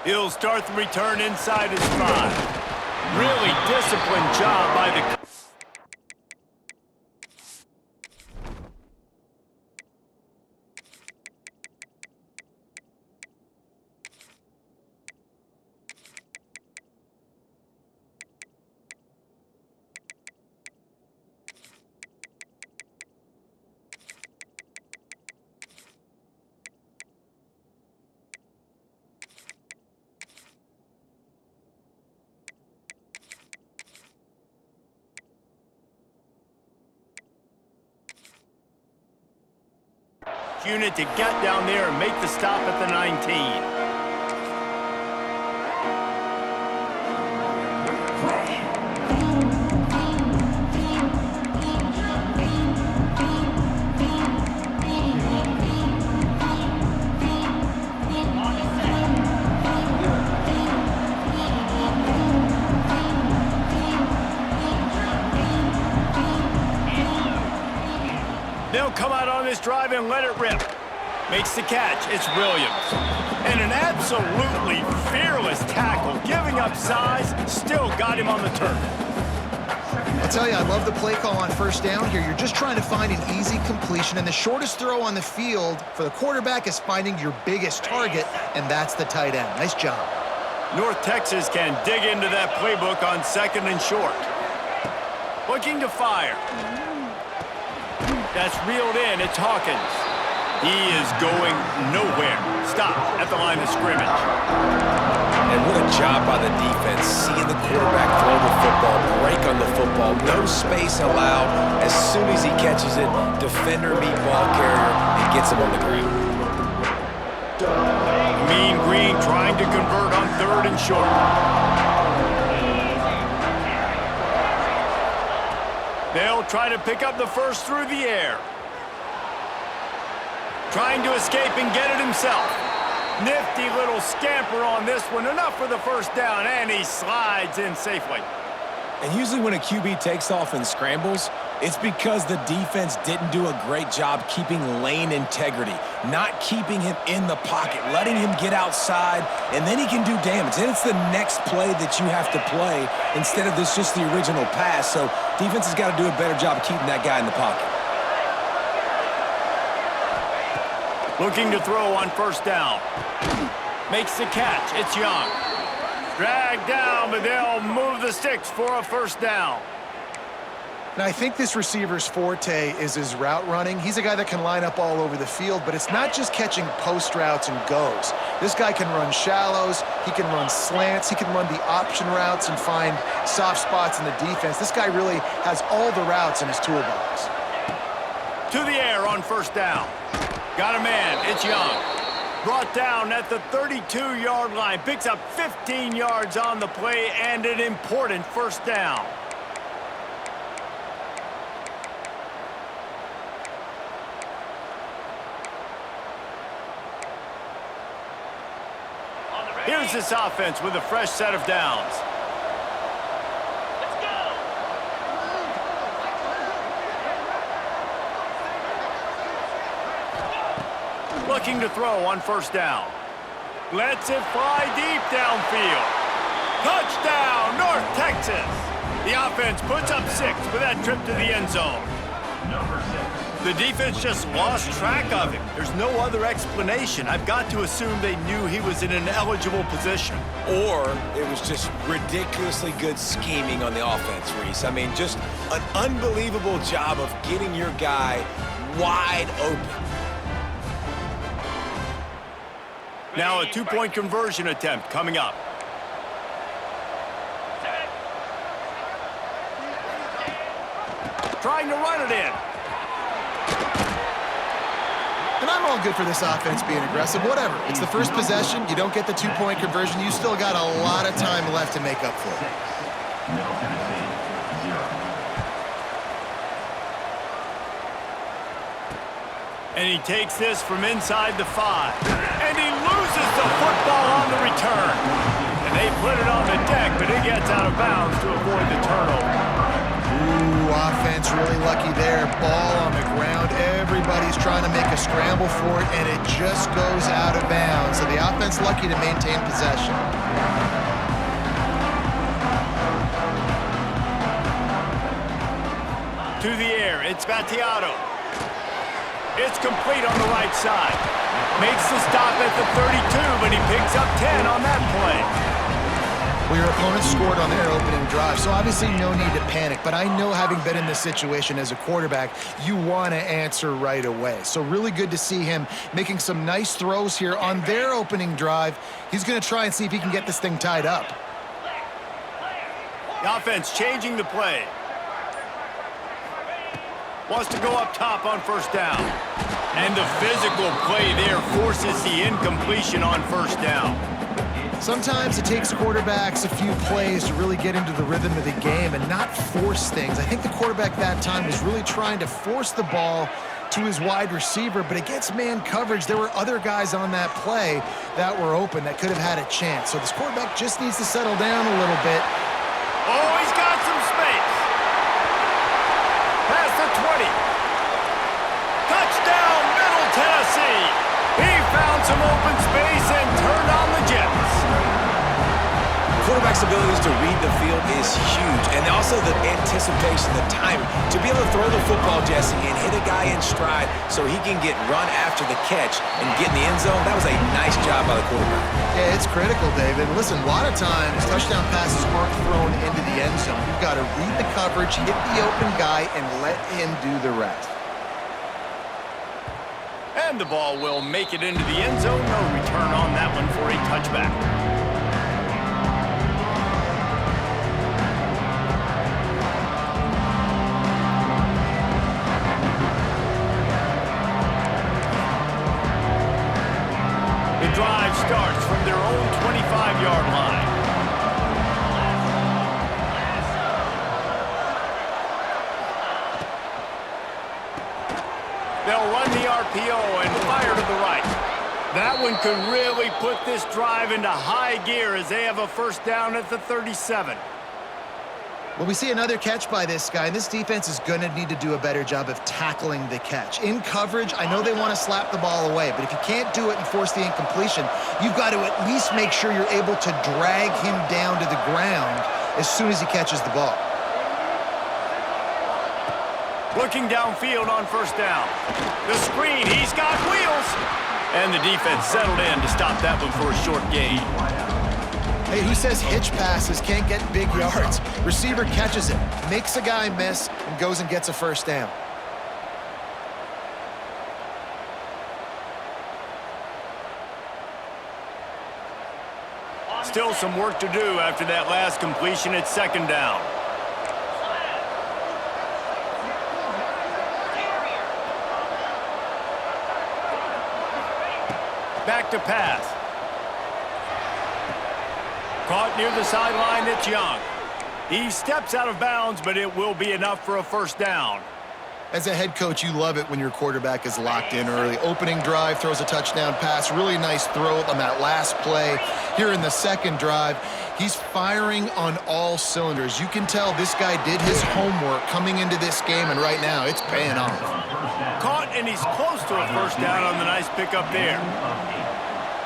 He'll start the return inside his 5. Really disciplined job by the... unit to get down there and make the stop at the 19. They'll come out on this drive and let it rip. Makes the catch. It's Williams. And an absolutely fearless tackle, giving up size, still got him on the turf. I tell you, I love the play call on first down here. You're just trying to find an easy completion, and the shortest throw on the field for the quarterback is finding your biggest target, and that's the tight end. Nice job. North Texas can dig into that playbook on 2nd and short. Looking to fire. That's reeled in. It's Hawkins. He is going nowhere. Stop at the line of scrimmage. And what a job by the defense, seeing the quarterback throw the football, break on the football, no space allowed. As soon as he catches it, defender meet ball carrier and gets him on the ground. Mean Green trying to convert on 3rd and short. They'll try to pick up the first through the air. Trying to escape and get it himself. Nifty little scamper on this one. Enough for the first down, and he slides in safely. And usually when a QB takes off and scrambles, it's because the defense didn't do a great job keeping lane integrity, not keeping him in the pocket, letting him get outside, and then he can do damage. Then it's the next play that you have to play instead of this just the original pass. So defense has got to do a better job of keeping that guy in the pocket. Looking to throw on first down. Makes the catch. It's Young. Dragged down, but they'll move the sticks for a first down. And I think this receiver's forte is his route running. He's a guy that can line up all over the field, but it's not just catching post routes and goes. This guy can run shallows, he can run slants, he can run the option routes and find soft spots in the defense. This guy really has all the routes in his toolbox. To the air on first down. Got a man. It's Young. Brought down at the 32-yard line. Picks up 15 yards on the play and an important first down. Here's this offense with a fresh set of downs. Looking to throw on first down. Lets it fly deep downfield. Touchdown, North Texas. The offense puts up 6 with that trip to the end zone. The defense just lost track of him. There's no other explanation. I've got to assume they knew he was in an eligible position. Or it was just ridiculously good scheming on the offense, Reese. I mean, just an unbelievable job of getting your guy wide open. Now a 2-point conversion attempt coming up. Trying to run it in. And I'm all good for this offense being aggressive. Whatever. It's the first possession. You don't get the 2-point conversion. You still got a lot of time left to make up for it. And he takes this from inside the 5. And he loses the football on the return. And they put it on the deck, but it gets out of bounds to avoid the turnover. Ooh, offense really lucky there. Ball on the ground. Everybody's trying to make a scramble for it, and it just goes out of bounds. So the offense defense lucky to maintain possession. To the air, it's Battiato. It's complete on the right side. Makes the stop at the 32, but he picks up 10 on that play. Well, your opponent scored on their opening drive, so obviously no need to panic. But I know, having been in this situation as a quarterback, you want to answer right away. So really good to see him making some nice throws here on their opening drive. He's going to try and see if he can get this thing tied up. The offense changing the play. Wants to go up top on first down. And the physical play there forces the incompletion on first down. Sometimes it takes quarterbacks a few plays to really get into the rhythm of the game and not force things. I think the quarterback that time was really trying to force the ball to his wide receiver, but against man coverage, there were other guys on that play that were open that could have had a chance. So this quarterback just needs to settle down a little bit. Oh, he's got some space. Past the 20. Touchdown, Middle Tennessee. He found some open space and turned on the Jets. Quarterback's abilities to read the field is huge, and also the anticipation, the timing. To be able to throw the football, Jesse, and hit a guy in stride so he can get run after the catch and get in the end zone, that was a nice job by the quarterback. Yeah, it's critical, David. Listen, a lot of times touchdown passes aren't thrown into the end zone. You've got to read the coverage, hit the open guy, and let him do the rest. And the ball will make it into the end zone. No return on that one for a touchback. The drive starts from their own 25-yard line. They'll run the RPO and fire to the right. That one could really put this drive into high gear as they have a first down at the 37. Well, we see another catch by this guy, and this defense is going to need to do a better job of tackling the catch. In coverage, I know they want to slap the ball away, but if you can't do it and force the incompletion, you've got to at least make sure you're able to drag him down to the ground as soon as he catches the ball. Looking downfield on first down. The screen, he's got wheels. And the defense settled in to stop that one for a short gain. Hey, who says hitch passes can't get big yards? Receiver catches it, makes a guy miss, and goes and gets a first down. Still some work to do after that last completion at second down. Back to pass. Caught near the sideline, it's Young. He steps out of bounds, but it will be enough for a first down. As a head coach, you love it when your quarterback is locked in early. Opening drive, throws a touchdown pass. Really nice throw on that last play. Here in the second drive, he's firing on all cylinders. You can tell this guy did his homework coming into this game, and right now it's paying off. Caught, and he's close to a first down on the nice pickup there.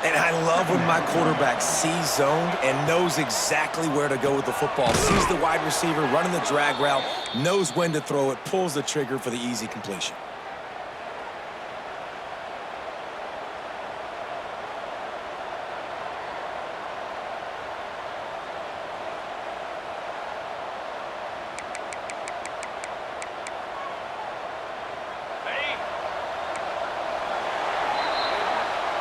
And I love when my quarterback sees zoned and knows exactly where to go with the football. Sees the wide receiver running the drag route, knows when to throw it, pulls the trigger for the easy completion.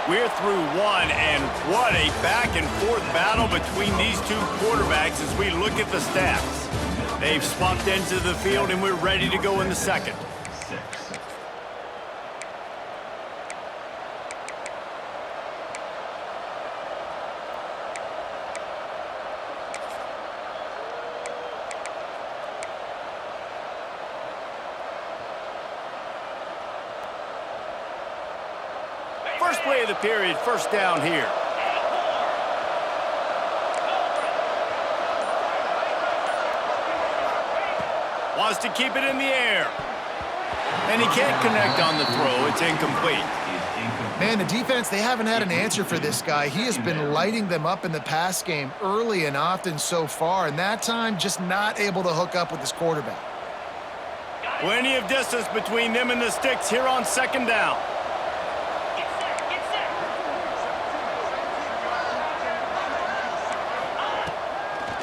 We're through one, and what a back-and-forth battle between these two quarterbacks as we look at the stats. They've swapped ends of the field, and we're ready to go in the second. First play of the period, first down here. Wants to keep it in the air. And he can't connect on the throw. It's incomplete. Man, the defense, they haven't had an answer for this guy. He has been lighting them up in the pass game early and often so far, and that time just not able to hook up with his quarterback. Plenty of distance between them and the sticks here on second down.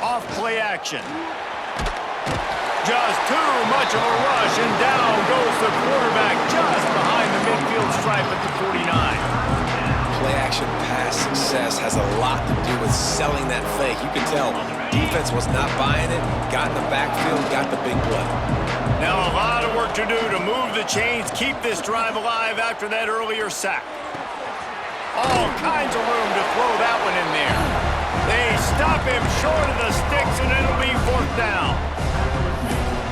Off play action. Just too much of a rush, and down goes the quarterback just behind the midfield stripe at the 49. Play-action pass success has a lot to do with selling that fake. You can tell defense was not buying it, got in the backfield, got the big play. Now a lot of work to do to move the chains, keep this drive alive after that earlier sack. All kinds of room to throw that one in there. They stop him short of the sticks, and it'll be fourth down.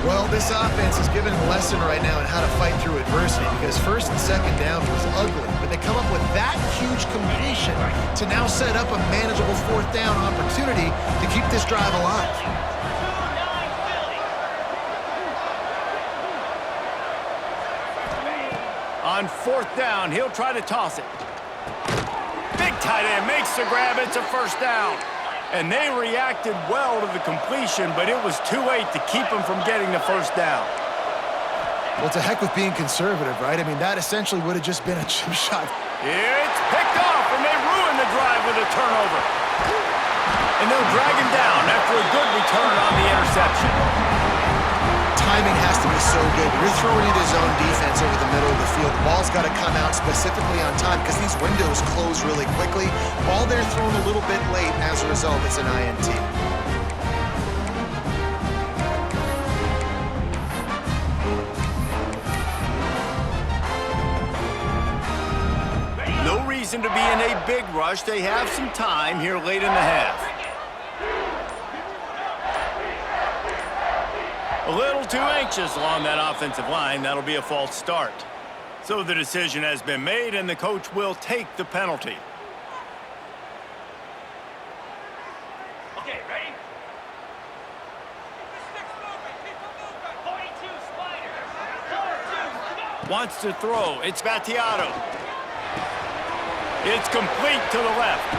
Well, this offense is given a lesson right now on how to fight through adversity because first and second down was ugly, but they come up with that huge completion to now set up a manageable fourth down opportunity to keep this drive alive. On fourth down, he'll try to toss it. Big tight end makes the grab. It's a first down. And they reacted well to the completion, but it was too late to keep them from getting the first down. Well, it's a heck with being conservative, right? I mean, that essentially would have just been a chip shot. It's picked off, and they ruin the drive with a turnover. And they'll drag him down after a good return on the interception. Timing has to be so good. You're throwing into zone defense over the middle of the field. The ball's got to come out specifically on time because these windows close really quickly. Ball there thrown a little bit late. As a result, it's an INT. No reason to be in a big rush. They have some time here late in the half. A little too anxious along that offensive line. That'll be a false start. So the decision has been made, and the coach will take the penalty. Okay, ready? Wants to throw. It's Battiato. It's complete to the left.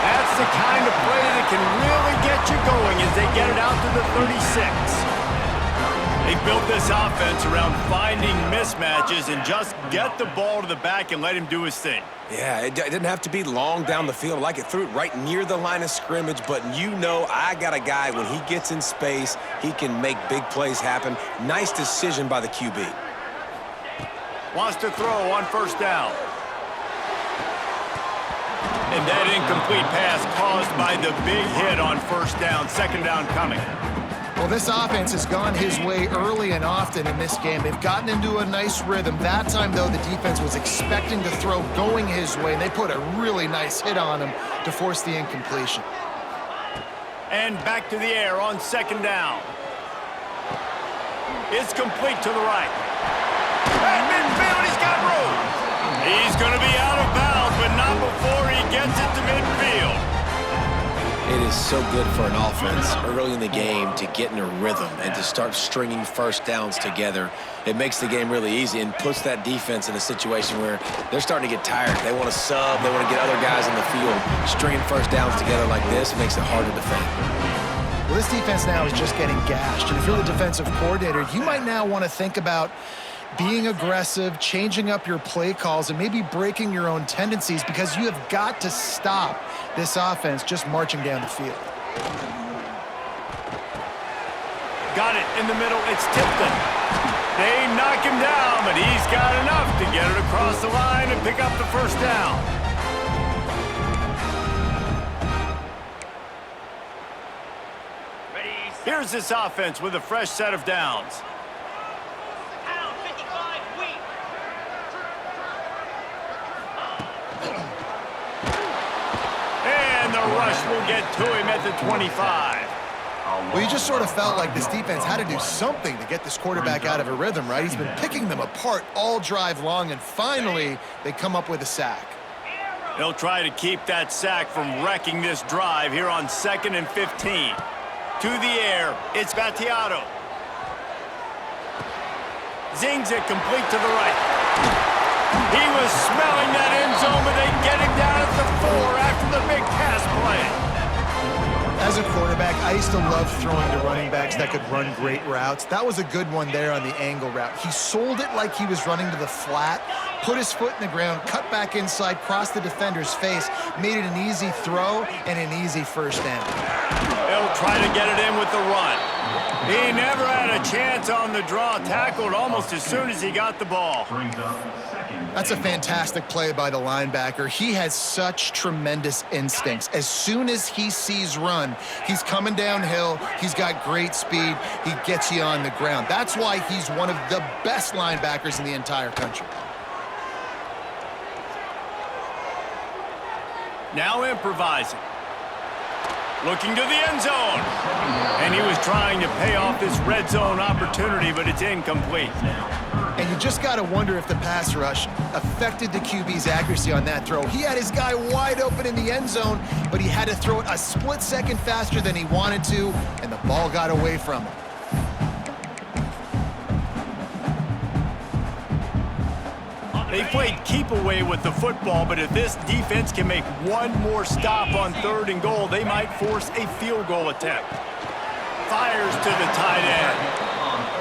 That's the kind of play that can really get you going as they get it out to the 36. They built this offense around finding mismatches and just get the ball to the back and let him do his thing. Yeah, it didn't have to be long down the field. Like it threw it right near the line of scrimmage, but you know I got a guy, when he gets in space, he can make big plays happen. Nice decision by the QB. Wants to throw on first down. And that incomplete pass caused by the big hit on first down. Second down coming. Well, this offense has gone his way early and often in this game. They've gotten into a nice rhythm. That time, though, the defense was expecting to throw going his way, and they put a really nice hit on him to force the incompletion. And back to the air on second down. It's complete to the right. At midfield, he's got room. He's going to be out of bounds, but not before he gets it to midfield. It is so good for an offense early in the game to get in a rhythm and to start stringing first downs together. It makes the game really easy and puts that defense in a situation where they're starting to get tired. They want to sub. They want to get other guys in the field. Stringing first downs together like this makes it hard to defend. Well, this defense now is just getting gashed. And if you're the defensive coordinator, you might now want to think about being aggressive, changing up your play calls, and maybe breaking your own tendencies because you have got to stop this offense just marching down the field. Got it in the middle. It's Tipton. They knock him down, but he's got enough to get it across the line and pick up the first down. Here's this offense with a fresh set of downs. And the rush will get to him at the 25. Well, you just sort of felt like this defense had to do something to get this quarterback out of a rhythm, right? He's been picking them apart all drive long, and finally they come up with a sack. They'll try to keep that sack from wrecking this drive here on 2nd and 15. To the air, it's Battiato. Zings it complete to the right. He was smelling that end zone, but they get him down at the 4 after the big pass play. As a quarterback, I used to love throwing to running backs that could run great routes. That was a good one there on the angle route. He sold it like he was running to the flat, put his foot in the ground, cut back inside, crossed the defender's face, made it an easy throw and an easy first down. He'll try to get it in with the run. He never had a chance on the draw, tackled almost as soon as he got the ball. That's a fantastic play by the linebacker. He has such tremendous instincts. As soon as he sees run, he's coming downhill. He's got great speed. He gets you on the ground. That's why he's one of the best linebackers in the entire country. Now improvising. Looking to the end zone. And he was trying to pay off this red zone opportunity, but it's incomplete. And you just got to wonder if the pass rush affected the QB's accuracy on that throw. He had his guy wide open in the end zone, but he had to throw it a split second faster than he wanted to, and the ball got away from him. They played keep away with the football, but if this defense can make one more stop on 3rd and goal, they might force a field goal attempt. Fires to the tight end.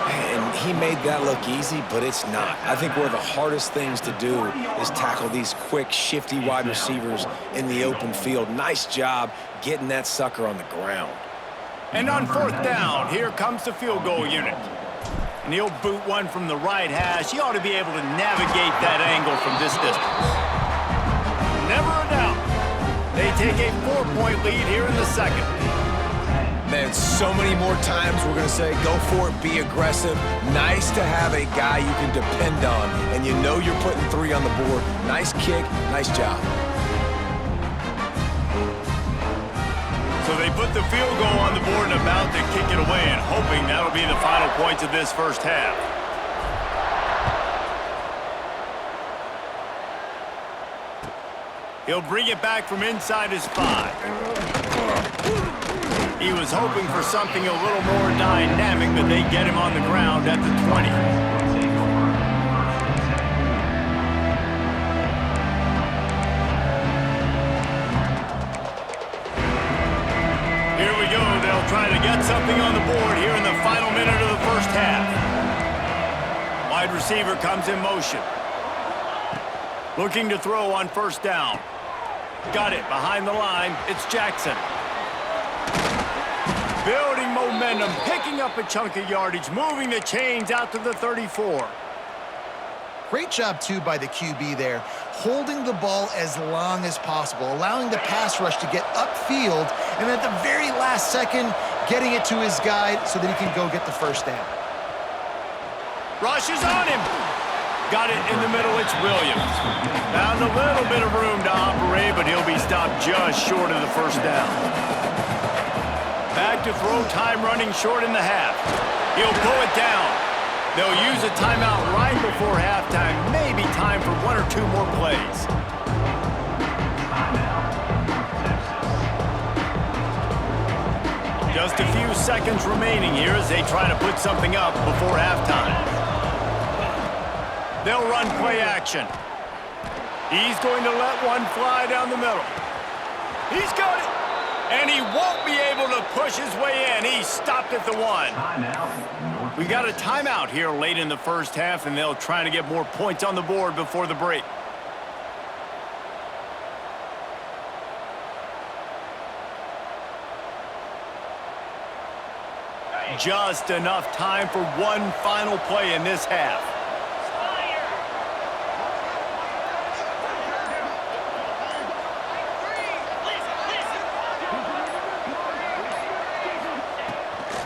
And he made that look easy, but it's not. I think one of the hardest things to do is tackle these quick, shifty wide receivers in the open field. Nice job getting that sucker on the ground. And on 4th down, here comes the field goal unit. And he'll boot one from the right hash. He ought to be able to navigate that angle from this distance. Never a doubt. They take a 4-point lead here in the second. Man, so many more times we're going to say, go for it, be aggressive. Nice to have a guy you can depend on, and you know you're putting 3 on the board. Nice kick, nice job. So they put the field goal on the board and about to kick it away, and hoping that'll be the final points of this first half. He'll bring it back from inside his 5. He was hoping for something a little more dynamic, but they get him on the ground at the 20. Here we go. They'll try to get something on the board here in the final minute of the first half. Wide receiver comes in motion. Looking to throw on 1st down. Got it behind the line. It's Jackson. Building momentum, picking up a chunk of yardage, moving the chains out to the 34. Great job, too, by the QB there, holding the ball as long as possible, allowing the pass rush to get upfield, and at the very last second, getting it to his guy so that he can go get the first down. Rush is on him. Got it in the middle, it's Williams. Found a little bit of room to operate, but he'll be stopped just short of the first down. Back to throw, time running short in the half. He'll pull it down. They'll use a timeout right before halftime. Maybe time for 1 or 2 more plays. Just a few seconds remaining here as they try to put something up before halftime. They'll run play action. He's going to let one fly down the middle. He's got it. And he won't be able to push his way in. He stopped at the 1. We got a timeout here late in the first half, and they'll try to get more points on the board before the break. Just enough time for one final play in this half.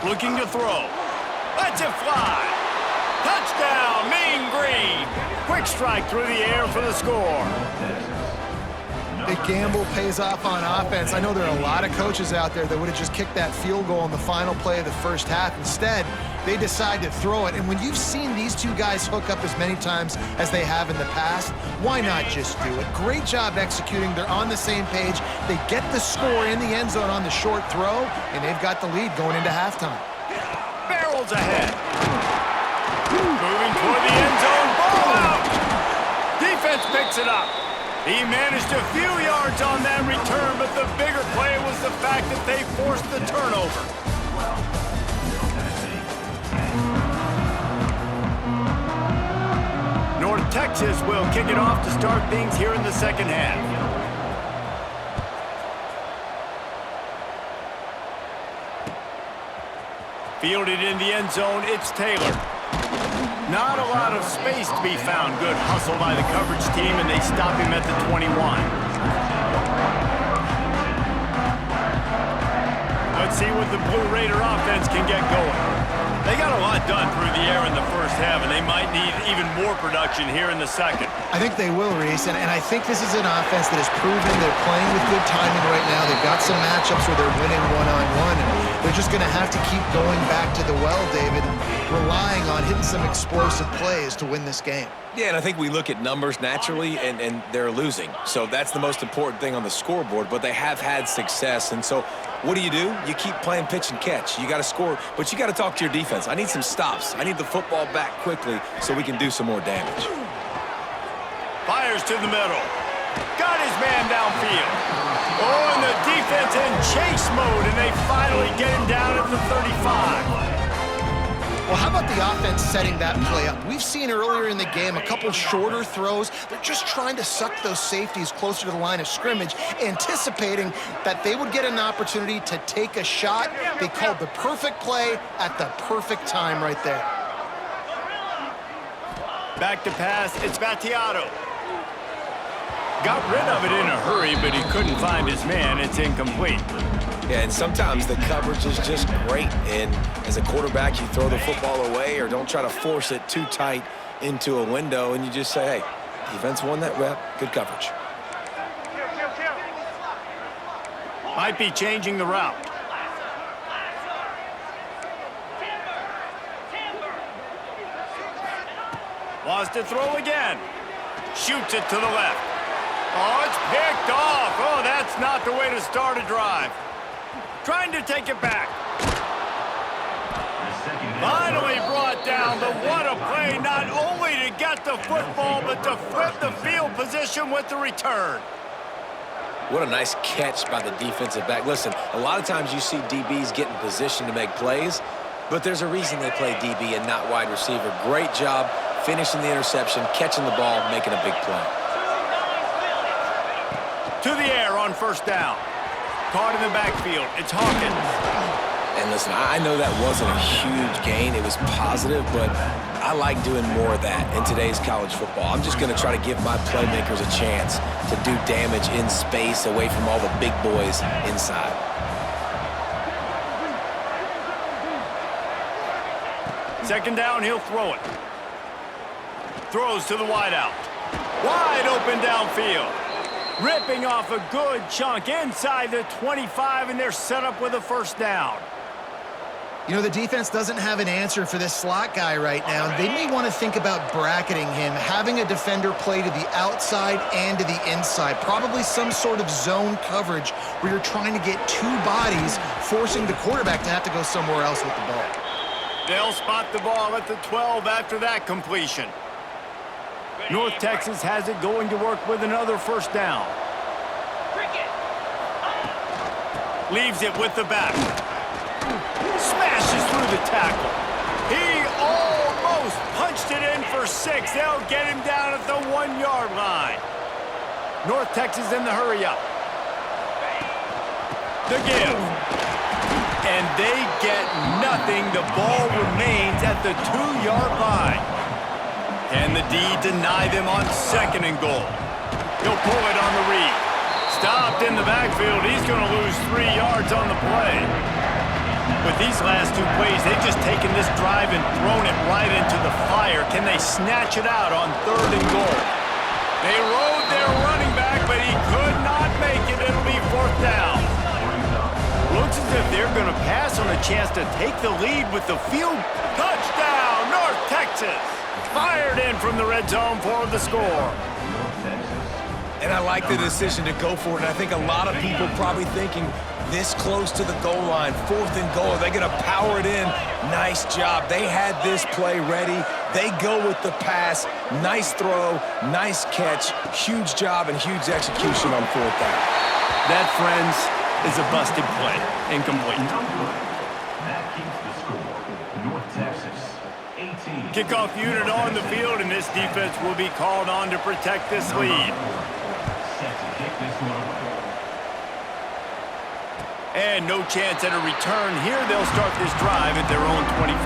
Looking to throw. Lets it fly. Touchdown, Mean Green. Quick strike through the air for the score. The gamble pays off on offense. I know there are a lot of coaches out there that would have just kicked that field goal in the final play of the first half. Instead, they decide to throw it. And when you've seen these two guys hook up as many times as they have in the past, why not just do it? Great job executing. They're on the same page. They get the score in the end zone on the short throw, and they've got the lead going into halftime. Barrels ahead. Moving toward the end zone. Ball out. defense picks it up. He managed a few yards on that return, but the bigger play was the fact that they forced the turnover. North Texas will kick it off to start things here in the second half. Fielded in the end zone, it's Taylor. Not a lot of space to be found. Good hustle by the coverage team, and they stop him at the 21. Let's see what the Blue Raider offense can get going. They got a lot done through the air in the first half, and they might need even more production here in the second. I think they will, Reese, and I think this is an offense that has proven they're playing with good timing right now. They've got some matchups where they're winning one-on-one, and they're just going to have to keep going back to the well, David, and relying on hitting some explosive plays to win this game. Yeah, and I think we look at numbers naturally, and they're losing. So that's the most important thing on the scoreboard, but they have had success. And so what do? You keep playing pitch and catch. You got to score, but you got to talk to your defense. I need some stops. I need the football back quickly so we can do some more damage. Fires to the middle. Got his man downfield. Oh, and the defense in chase mode, and they finally get him down at the 35. Well, how about the offense setting that play up? We've seen earlier in the game a couple shorter throws. They're just trying to suck those safeties closer to the line of scrimmage, anticipating that they would get an opportunity to take a shot. They called the perfect play at the perfect time right there. Back to pass, it's Battiato. Got rid of it in a hurry, but he couldn't find his man. It's incomplete. Yeah, and sometimes the coverage is just great. And as a quarterback, you throw the football away or don't try to force it too tight into a window, and you just say, hey, defense won that rep. Good coverage. Might be changing the route. Wants to throw again. Shoots it to the left. Oh, it's picked off. Oh, that's not the way to start a drive. Trying to take it back. Finally brought down, but what a play, not only to get the football, but to flip the field position with the return. What a nice catch by the defensive back. Listen, a lot of times you see DBs get in position to make plays, but there's a reason they play DB and not wide receiver. Great job finishing the interception, catching the ball, making a big play. To the air on first down. Caught in the backfield. It's Hawkins. And listen, I know that wasn't a huge gain. It was positive, but I like doing more of that in today's college football. I'm just going to try to give my playmakers a chance to do damage in space away from all the big boys inside. Second down, he'll throw it. Throws to the wideout. Wide open downfield. Ripping off a good chunk inside the 25, and they're set up with a first down. You know, the defense doesn't have an answer for this slot guy right now. They may want to think about bracketing him, having a defender play to the outside and to the inside. Probably some sort of zone coverage where you're trying to get two bodies, forcing the quarterback to have to go somewhere else with the ball. They'll spot the ball at the 12 after that completion. North Texas has it going to work with another first down. Leaves it with the back. Smashes through the tackle. He almost punched it in for 6. They'll get him down at the 1-yard line. North Texas in the hurry up. The give. And they get nothing. The ball remains at the 2-yard line. Can the D deny them on second and goal? He'll pull it on the read. Stopped in the backfield. He's going to lose 3 yards on the play. With these last 2 plays, they've just taken this drive and thrown it right into the fire. Can they snatch it out on third and goal? They rode their running back, but he could not make it. It'll be fourth down. Looks as if they're going to pass on a chance to take the lead with the field. Touchdown, North Texas! Fired in from the red zone for the score. And I like the decision to go for it. And I think a lot of people probably thinking this close to the goal line, fourth and goal, are they going to power it in? Nice job. They had this play ready. They go with the pass. Nice throw, nice catch, huge job and huge execution on fourth down. That, friends, is a busted play. Incomplete. That keeps the score. North Texas, 18. Kickoff unit on the field, and this defense will be called on to protect this lead. Set to kick this one away. And no chance at a return here. They'll start this drive at their own 25.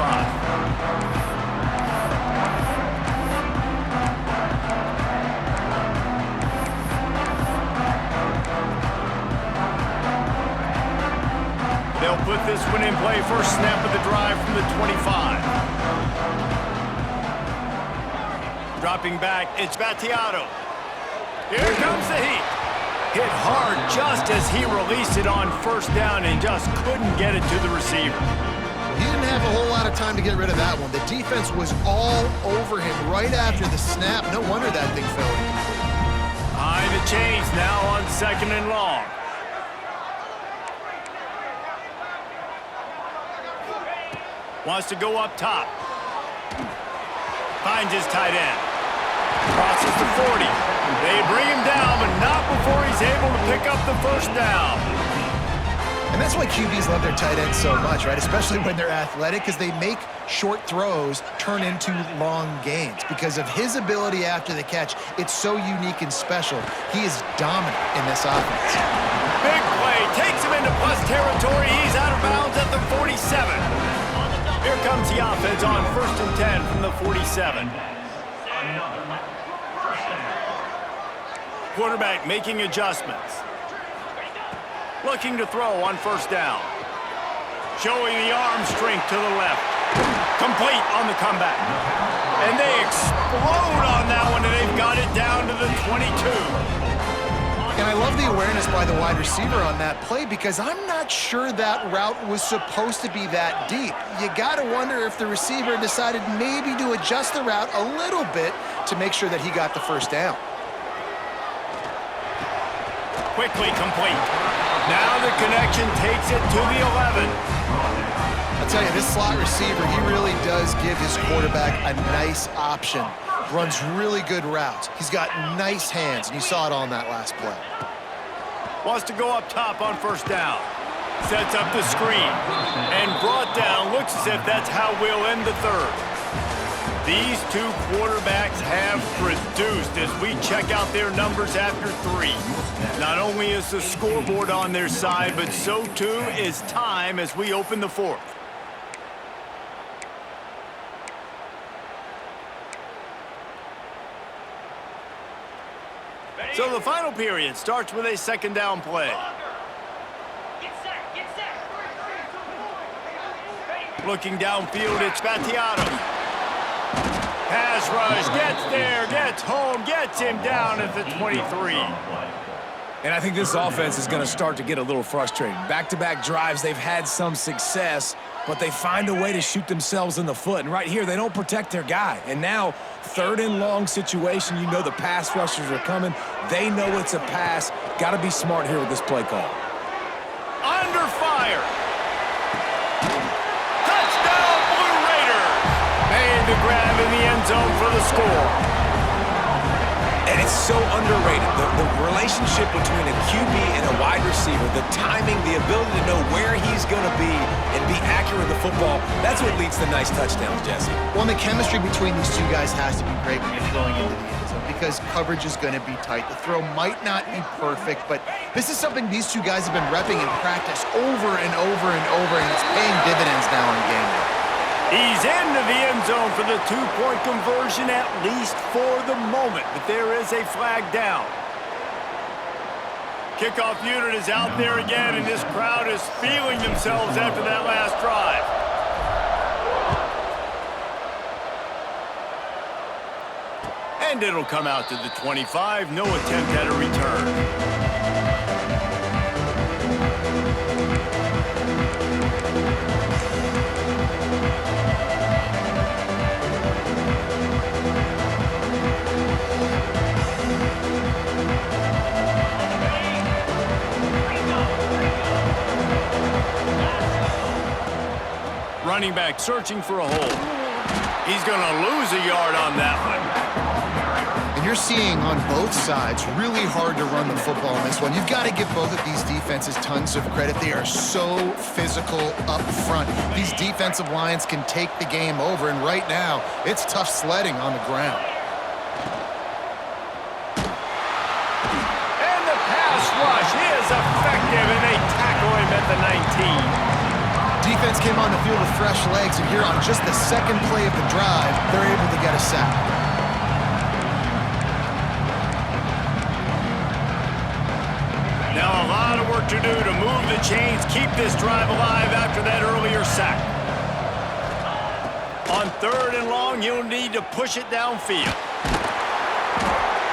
They'll put this one in play. First snap of the drive from the 25. Dropping back, it's Battiato. Here comes the heat. Hit hard just as he released it on first down and just couldn't get it to the receiver. He didn't have a whole lot of time to get rid of that one. The defense was all over him right after the snap. No wonder that thing fell incomplete. Behind the chains now on 2nd and long. Wants to go up top. Finds his tight end. Crosses the 40. They bring him down, but not before he's able to pick up the first down. And that's why QBs love their tight ends so much, right? Especially when they're athletic, because they make short throws turn into long gains. Because of his ability after the catch, it's so unique and special. He is dominant in this offense. Big play. Takes him into plus territory. He's out of bounds at the 47. Here comes the offense on 1st and 10 from the 47. Quarterback making adjustments. Looking to throw on first down. Showing the arm strength to the left. Complete on the comeback. And they explode on that one, and they've got it down to the 22. And I love the awareness by the wide receiver on that play because I'm not sure that route was supposed to be that deep. You got to wonder if the receiver decided maybe to adjust the route a little bit to make sure that he got the first down. Quickly complete. Now the connection takes it to the 11. I'll tell you, this slot receiver, he really does give his quarterback a nice option. Runs really good routes. He's got nice hands, and you saw it on that last play. Wants to go up top on first down. Sets up the screen. And brought down. Looks as if that's how we'll end the third. These two quarterbacks have produced as we check out their numbers after 3. Not only is the scoreboard on their side, but so too is time as we open the 4th. So the final period starts with a 2nd down play. Looking downfield, it's Battiato. Pass rush, gets there, gets home, gets him down at the 23. And I think this offense is going to start to get a little frustrated. Back-to-back drives, they've had some success, but they find a way to shoot themselves in the foot. And right here, they don't protect their guy. And now, 3rd and long situation, you know the pass rushers are coming. They know it's a pass. Got to be smart here with this play call. Under fire. Touchdown, Blue Raiders. Made the grab in the end zone for the score. And it's so underrated. The relationship between a QB and a wide receiver, the timing, the ability to know where he's going to be and be accurate with the football, that's what leads to nice touchdowns, Jesse. Well, the chemistry between these two guys has to be great when you're throwing into the end zone because coverage is going to be tight. The throw might not be perfect, but this is something these two guys have been repping in practice over and over and over, and it's paying dividends now in game day. He's into the end zone for the 2-point conversion, at least for the moment, but there is a flag down. Kickoff unit is out there again, and this crowd is feeling themselves after that last drive. And it'll come out to the 25. No attempt at a return. Running back searching for a hole. He's going to lose a yard on that one. And you're seeing on both sides really hard to run the football in this one. You've got to give both of these defenses tons of credit. They are so physical up front. These defensive lines can take the game over, and right now, it's tough sledding on the ground. And the pass rush is effective, and they tackle him at the 19. Defense came on the field with fresh legs, and here on just the second play of the drive, they're able to get a sack. Now a lot of work to do to move the chains, keep this drive alive after that earlier sack. On 3rd and long, you'll need to push it downfield.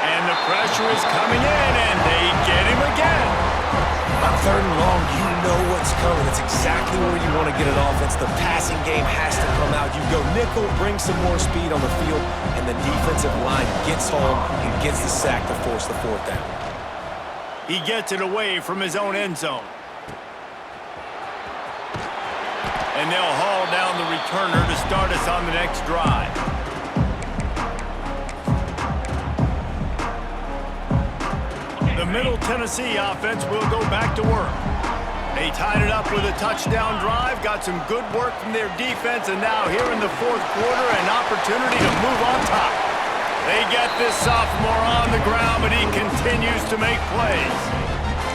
And the pressure is coming in, and they get him again. On 3rd and long, you know what's coming. It's exactly where you want to get an offense. The passing game has to come out. You go nickel, bring some more speed on the field, and the defensive line gets home and gets the sack to force the 4th down. He gets it away from his own end zone. And they'll haul down the returner to start us on the next drive. The Middle Tennessee offense will go back to work. They tied it up with a touchdown drive, got some good work from their defense, and now here in the 4th quarter, an opportunity to move on top. They get this sophomore on the ground, but he continues to make plays.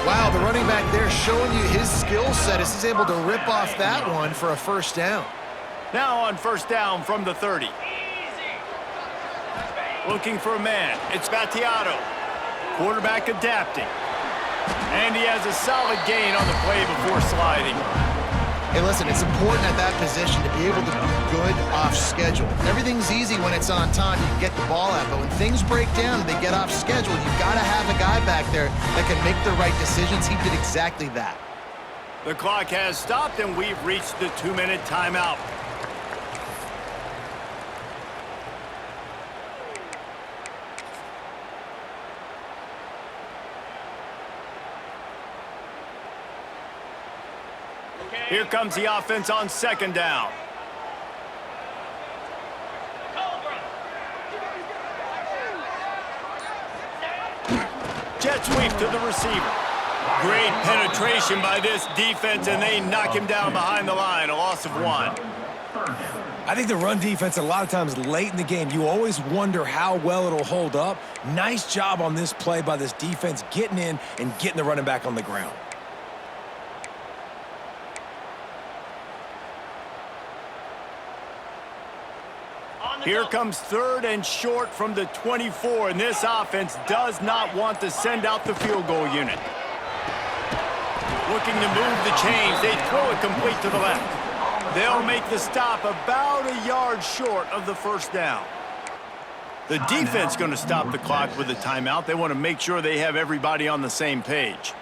Wow, the running back there showing you his skill set as he's able to rip off that one for a 1st down. Now on 1st down from the 30. Looking for a man. It's Battiato. Quarterback adapting. And he has a solid gain on the play before sliding. Hey, listen, it's important at that position to be able to be good off schedule. Everything's easy when it's on time. You can get the ball out, but when things break down and they get off schedule, you've got to have a guy back there that can make the right decisions. He did exactly that. The clock has stopped, and we've reached the 2-minute timeout. Here comes the offense on 2nd down. Jet sweep to the receiver. Great penetration by this defense, and they knock him down behind the line, a loss of 1. I think the run defense, a lot of times late in the game, you always wonder how well it'll hold up. Nice job on this play by this defense, getting in and getting the running back on the ground. Here comes 3rd and short from the 24, and this offense does not want to send out the field goal unit. Looking to move the chains, they throw it complete to the left. They'll make the stop about a yard short of the 1st down. The defense going to stop the clock with a timeout. They want to make sure they have everybody on the same page.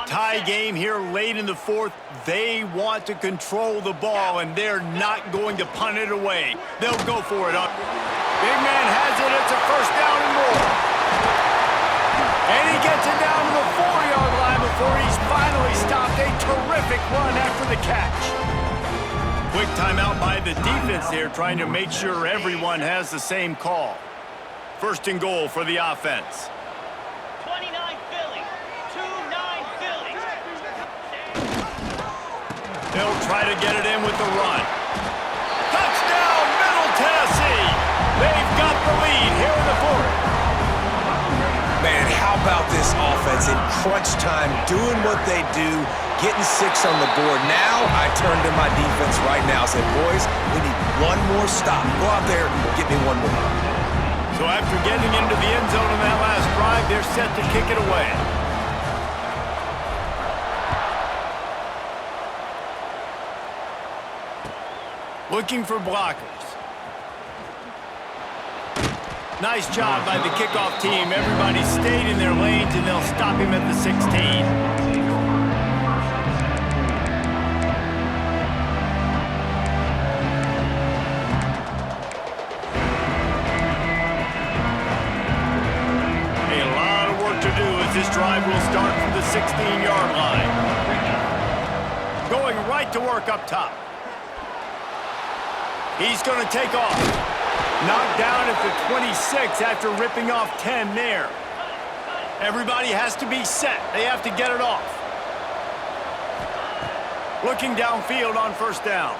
Tie game here late in the 4th. They want to control the ball, and they're not going to punt it away. They'll go for it. Big man has it. It's a 1st down and more. And he gets it down to the 4-yard line before he's finally stopped. A terrific run after the catch. Quick timeout by the defense there, trying to make sure everyone has the same call. 1st and goal for the offense. They'll try to get it in with the run. Touchdown, Middle Tennessee! They've got the lead here in the 4th. Man, how about this offense in crunch time, doing what they do, getting 6 on the board. Now I turn to my defense right now and say, boys, we need one more stop. Go out there and get me one more. So after getting into the end zone on that last drive, they're set to kick it away. Looking for blockers. Nice job by the kickoff team. Everybody stayed in their lanes, and they'll stop him at the 16. A lot of work to do as this drive will start from the 16-yard line. Going right to work up top. He's going to take off. Knocked down at the 26 after ripping off 10 there. Everybody has to be set. They have to get it off. Looking downfield on first down.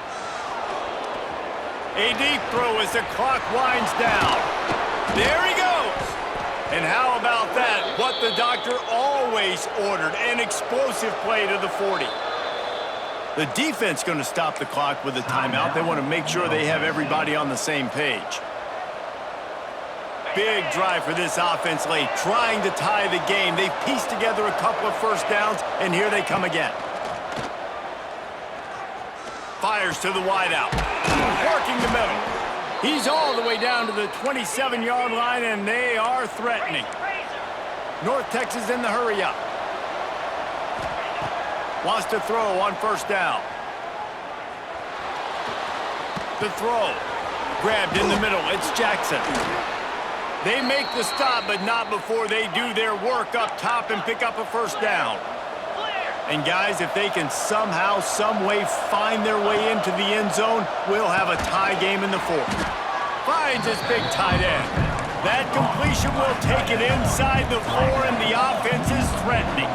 A deep throw as the clock winds down. There he goes. And how about that? What the doctor always ordered, an explosive play to the 40. The defense going to stop the clock with a timeout. They want to make sure they have everybody on the same page. Big drive for this offense late, trying to tie the game. They've pieced together a couple of first downs, and here they come again. Fires to the wideout. Working the middle. He's all the way down to the 27-yard line, and they are threatening. North Texas in the hurry up. Wants to throw on first down. The throw. Grabbed in the middle. It's Jackson. They make the stop, but not before they do their work up top and pick up a first down. And guys, if they can somehow, some way find their way into the end zone, we'll have a tie game in the fourth. Finds his big tight end. That completion will take it inside the 4, and the offense is threatening.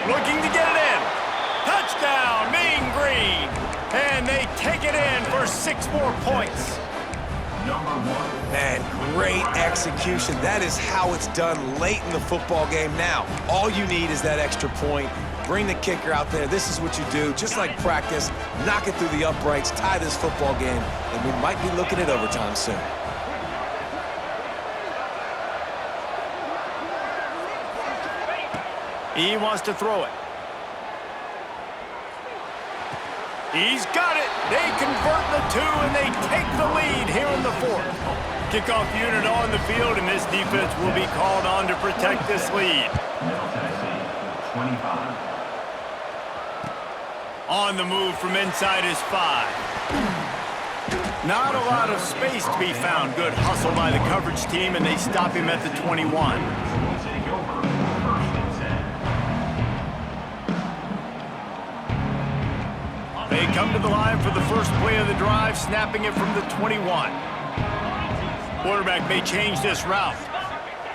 Looking to get it in. Touchdown, Mean Green. And they take it in for 6 more points. Man, great execution. That is how it's done late in the football game. Now, all you need is that extra point. Bring the kicker out there. This is what you do. Just like practice, knock it through the uprights, tie this football game, and we might be looking at overtime soon. He wants to throw it. He's got it. They convert the 2, and they take the lead here in the 4th. Kickoff unit on the field, and this defense will be called on to protect this lead. Middle Tennessee, 25. On the move from inside his 5. Not a lot of space to be found. Good hustle by the coverage team, and they stop him at the 21. Take over, 1st and 10. They come to the line for the first play of the drive, snapping it from the 21. Quarterback may change this route.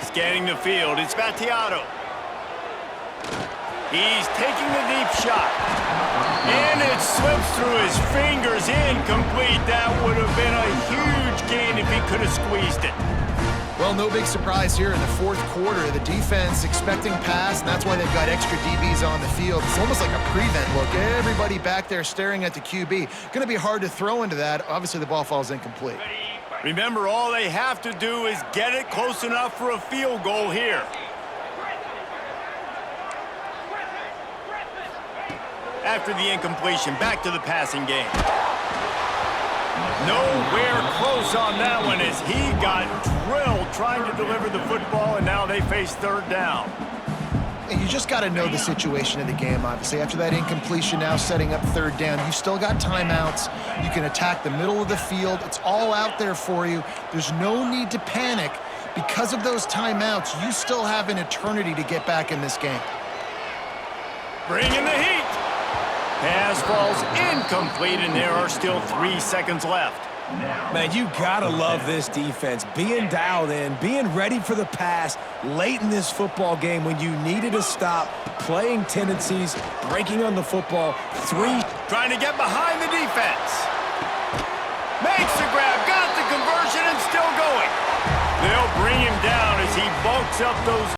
Scanning the field, it's Battiato. He's taking the deep shot. And it slips through his fingers, incomplete. That would have been a huge gain if he could have squeezed it. Well, no big surprise here in the 4th quarter. The defense expecting pass, and that's why they've got extra DBs on the field. It's almost like a prevent look. Everybody back there staring at the QB. Going to be hard to throw into that. Obviously, the ball falls incomplete. Remember, all they have to do is get it close enough for a field goal here. After the incompletion, back to the passing game. Nowhere close on that one as he got drilled trying to deliver the football, and now they face 3rd down. And you just got to know the situation of the game, obviously. After that incompletion, now setting up 3rd down, you still got timeouts. You can attack the middle of the field. It's all out there for you. There's no need to panic. Because of those timeouts, you still have an eternity to get back in this game. Bringing the heat. Pass falls incomplete, and there are still 3 seconds left. Man, you gotta love this defense. Being dialed in, being ready for the pass late in this football game when you needed a stop, playing tendencies, breaking on the football. 3. Trying to get behind the defense. Makes the grab, got the conversion, and still going. They'll bring him down as he bulks up those